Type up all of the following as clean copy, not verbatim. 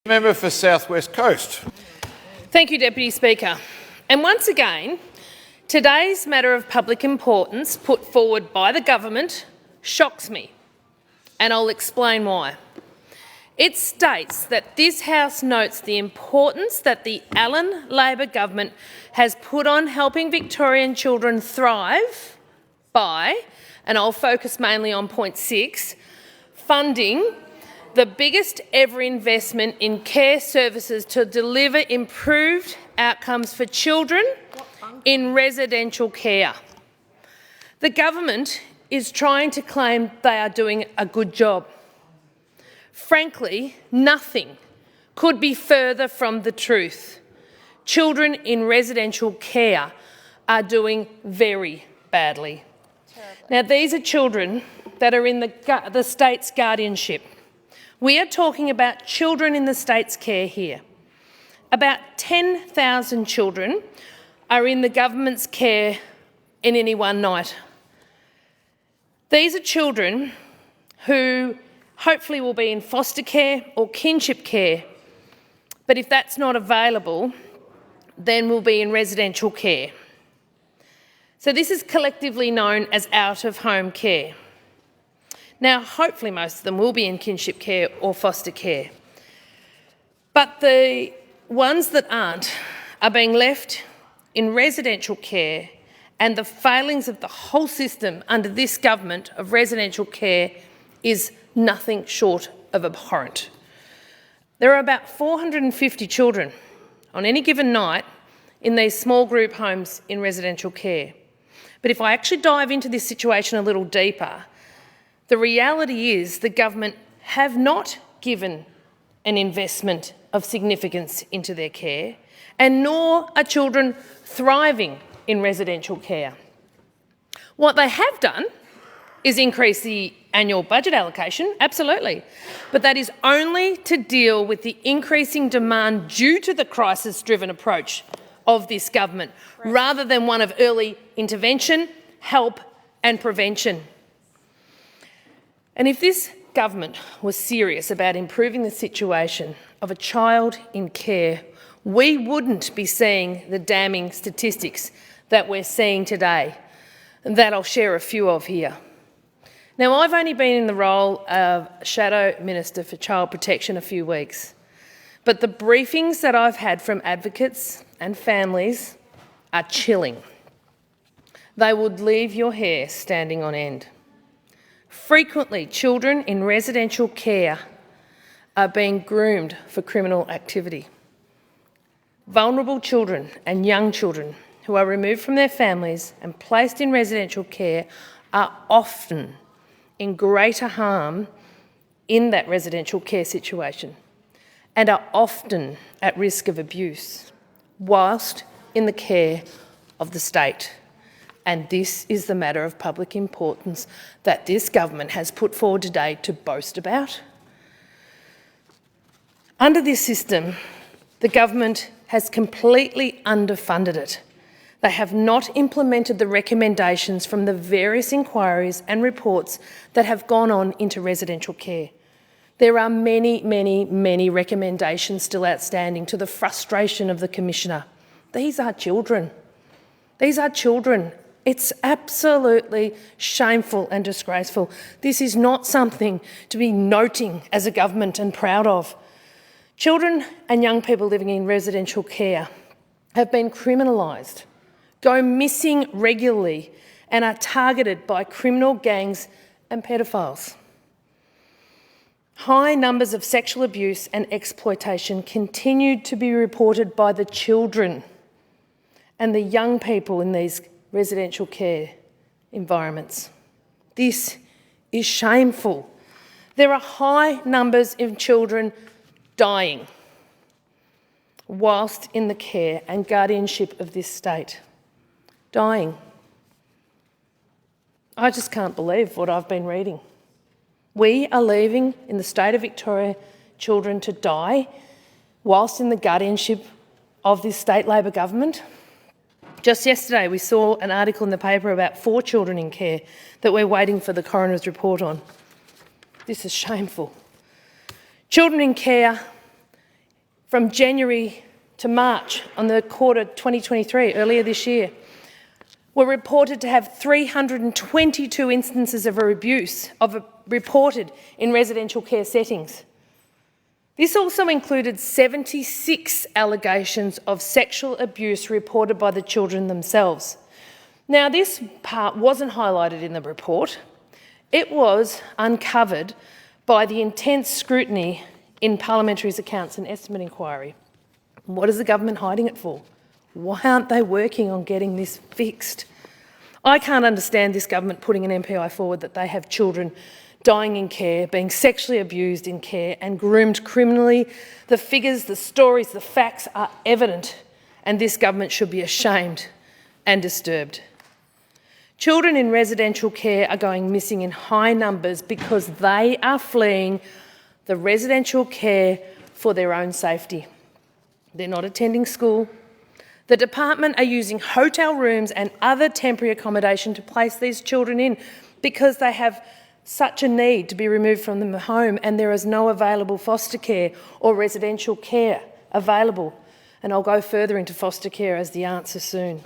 Member for South West Coast. Thank you, Deputy Speaker. And once again, today's matter of public importance put forward by the government shocks me, and I'll explain why. It states that this House notes the importance that the Allan Labor government has put on helping Victorian children thrive by, and I'll focus mainly on point 6, funding the biggest ever investment in care services to deliver improved outcomes for children in residential care. The government is trying to claim they are doing a good job. Frankly, nothing could be further from the truth. Children in residential care are doing very badly. Now, these are children that are in the state's guardianship. We are talking about children in the state's care here. About 10,000 children are in the government's care in any one night. These are children who hopefully will be in foster care or kinship care, but if that's not available, then will be in residential care. So this is collectively known as out-of-home care. Now, hopefully most of them will be in kinship care or foster care. But the ones that aren't are being left in residential care, and the failings of the whole system under this government of residential care is nothing short of abhorrent. There are about 450 children on any given night in these small group homes in residential care. But if I actually dive into this situation a little deeper, the reality is the government have not given an investment of significance into their care, and nor are children thriving in residential care. What they have done is increase the annual budget allocation, absolutely, but that is only to deal with the increasing demand due to the crisis-driven approach of this government, rather than one of early intervention, help and prevention. And if this government was serious about improving the situation of a child in care, we wouldn't be seeing the damning statistics that we're seeing today, and that I'll share a few of here. Now, I've only been in the role of Shadow Minister for Child Protection a few weeks, but the briefings that I've had from advocates and families are chilling. They would leave your hair standing on end. Frequently, children in residential care are being groomed for criminal activity. Vulnerable children and young children who are removed from their families and placed in residential care are often in greater harm in that residential care situation and are often at risk of abuse whilst in the care of the state. And this is the matter of public importance that this government has put forward today to boast about. Under this system, the government has completely underfunded it. They have not implemented the recommendations from the various inquiries and reports that have gone on into residential care. There are many, many, many recommendations still outstanding, to the frustration of the Commissioner. These are children. These are children. It's absolutely shameful and disgraceful. This is not something to be noting as a government and proud of. Children and young people living in residential care have been criminalised, go missing regularly, and are targeted by criminal gangs and pedophiles. High numbers of sexual abuse and exploitation continued to be reported by the children and the young people in these residential care environments. This is shameful. There are high numbers of children dying whilst in the care and guardianship of this state. Dying. I just can't believe what I've been reading. We are leaving, in the state of Victoria, children to die whilst in the guardianship of this state Labor government. Just yesterday we saw an article in the paper about 4 children in care that we're waiting for the coroner's report on. This is shameful. Children in care from January to March on the quarter 2023, earlier this year, were reported to have 322 instances of abuse reported in residential care settings. This also included 76 allegations of sexual abuse reported by the children themselves. Now, this part wasn't highlighted in the report. It was uncovered by the intense scrutiny in Parliamentary's Accounts and Estimate Inquiry. What is the government hiding it for? Why aren't they working on getting this fixed? I can't understand this government putting an MPI forward that they have children dying in care, being sexually abused in care and groomed criminally. The figures, the stories, the facts are evident, and this government should be ashamed and disturbed. Children in residential care are going missing in high numbers because they are fleeing the residential care for their own safety. They're not attending school. The department are using hotel rooms and other temporary accommodation to place these children in because they have such a need to be removed from the home and there is no available foster care or residential care available. And I'll go further into foster care as the answer soon.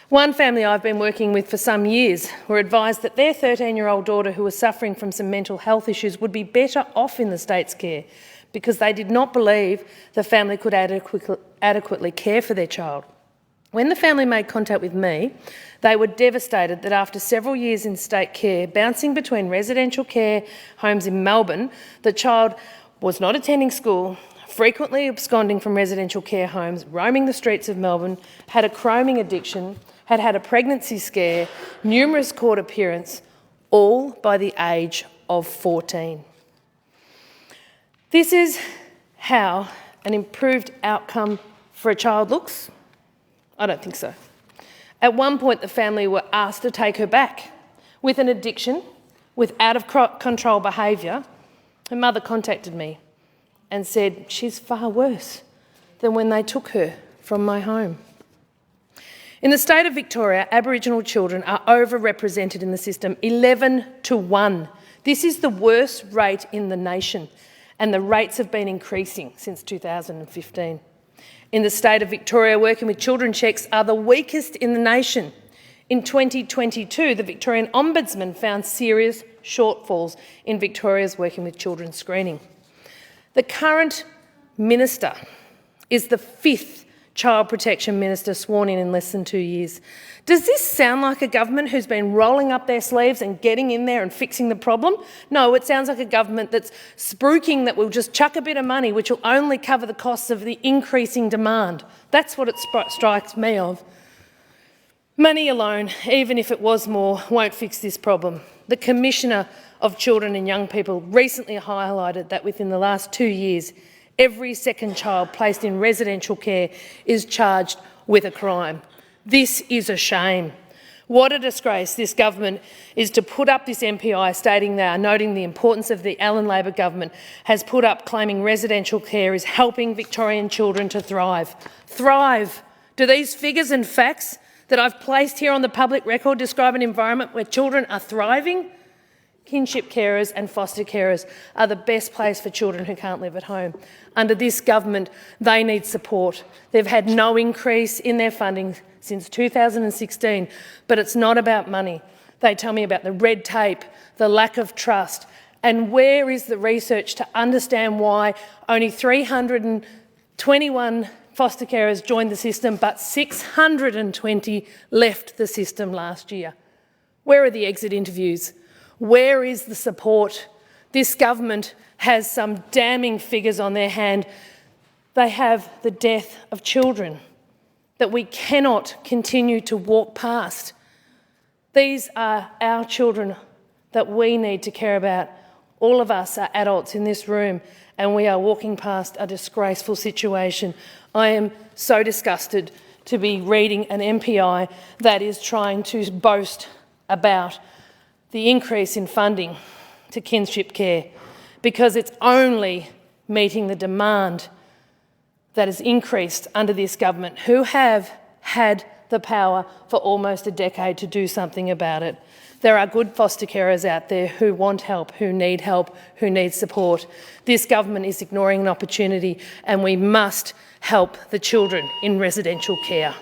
One family I've been working with for some years were advised that their 13-year-old daughter, who was suffering from some mental health issues, would be better off in the state's care because they did not believe the family could adequately care for their child. When the family made contact with me, they were devastated that after several years in state care, bouncing between residential care homes in Melbourne, the child was not attending school, frequently absconding from residential care homes, roaming the streets of Melbourne, had a chroming addiction, had had a pregnancy scare, numerous court appearances, all by the age of 14. This is how an improved outcome for a child looks? I don't think so. At one point, the family were asked to take her back with an addiction, with out-of-control behaviour. Her mother contacted me and said, she's far worse than when they took her from my home. In the state of Victoria, Aboriginal children are overrepresented in the system, 11 to 1. This is the worst rate in the nation, and the rates have been increasing since 2015. In the state of Victoria, working with children checks are the weakest in the nation. In 2022, the Victorian Ombudsman found serious shortfalls in Victoria's working with children screening. The current minister is the 5th Child Protection Minister sworn in less than 2 years. Does this sound like a government who's been rolling up their sleeves and getting in there and fixing the problem? No, it sounds like a government that's spruiking that will just chuck a bit of money which will only cover the costs of the increasing demand. That's what it strikes me of. Money alone, even if it was more, won't fix this problem. The Commissioner of Children and Young People recently highlighted that within the last 2 years, every second child placed in residential care is charged with a crime. This is a shame. What a disgrace this government is to put up this MPI stating they are noting the importance of the Allen Labor government has put up claiming residential care is helping Victorian children to thrive. Thrive! Do these figures and facts that I've placed here on the public record describe an environment where children are thriving? Kinship carers and foster carers are the best place for children who can't live at home. Under this government, they need support. They've had no increase in their funding since 2016, but it's not about money. They tell me about the red tape, the lack of trust, and where is the research to understand why only 321 foster carers joined the system, but 620 left the system last year? Where are the exit interviews? Where is the support? This government has some damning figures on their hand. They have the death of children that we cannot continue to walk past. These are our children that we need to care about. All of us are adults in this room and we are walking past a disgraceful situation. I am so disgusted to be reading an MPI that is trying to boast about the increase in funding to kinship care because it's only meeting the demand that has increased under this government, who have had the power for almost a decade to do something about it. There are good foster carers out there who want help, who need support. This government is ignoring an opportunity, and we must help the children in residential care.